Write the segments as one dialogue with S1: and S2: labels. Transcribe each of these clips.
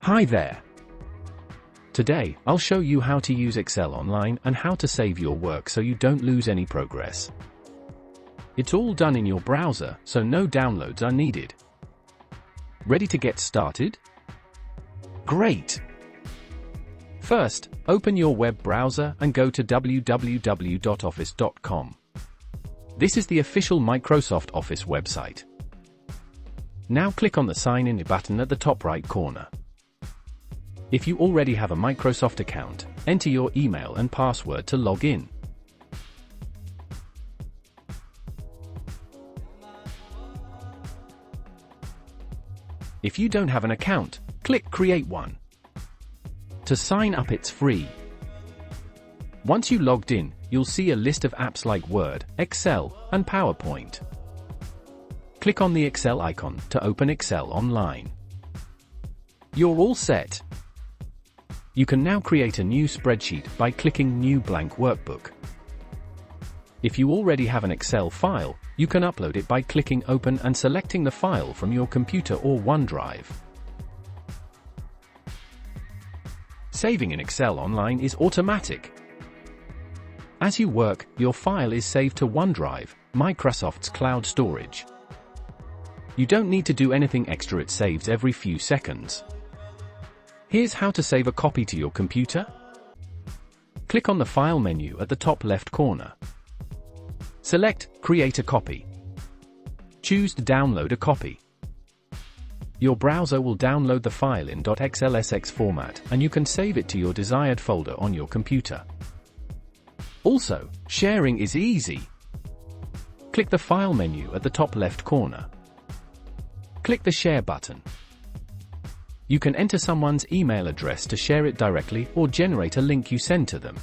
S1: Hi there. Today, I'll show you how to use Excel online and how to save your work so you don't lose any progress. It's all done in your browser, so no downloads are needed. Ready to get started? Great! First, open your web browser and go to www.office.com. This is the official Microsoft Office website. Now click on the Sign In button at the top right corner. If you already have a Microsoft account, enter your email and password to log in. If you don't have an account, click Create one. To sign up, it's free. Once you logged in, you'll see a list of apps like Word, Excel, and PowerPoint. Click on the Excel icon to open Excel online. You're all set. You can now create a new spreadsheet by clicking New Blank Workbook. If you already have an Excel file, you can upload it by clicking Open and selecting the file from your computer or OneDrive. Saving in Excel online is automatic. As you work, your file is saved to OneDrive, Microsoft's cloud storage. You don't need to do anything extra, it saves every few seconds. Here's how to save a copy to your computer. Click on the File menu at the top left corner. Select Create a Copy. Choose to download a copy. Your browser will download the file in .xlsx format, and you can save it to your desired folder on your computer. Also, sharing is easy. Click the File menu at the top left corner. Click the Share button. You can enter someone's email address to share it directly or generate a link you send to them.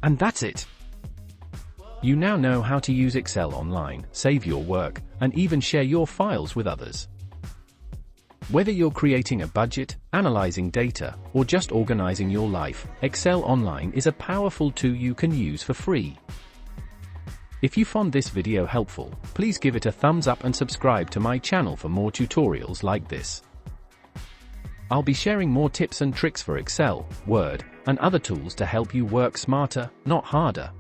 S1: And that's it. You now know how to use Excel online, save your work, and even share your files with others. Whether you're creating a budget, analyzing data, or just organizing your life, Excel Online is a powerful tool you can use for free. If you found this video helpful, please give it a thumbs up and subscribe to my channel for more tutorials like this. I'll be sharing more tips and tricks for Excel, Word, and other tools to help you work smarter, not harder.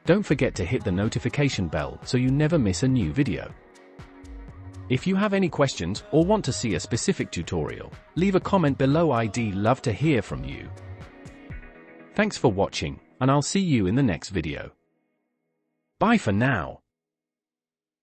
S1: Don't forget to hit the notification bell so you never miss a new video. If you have any questions or want to see a specific tutorial, leave a comment below. I'd love to hear from you. Thanks for watching, and I'll see you in the next video. Bye for now.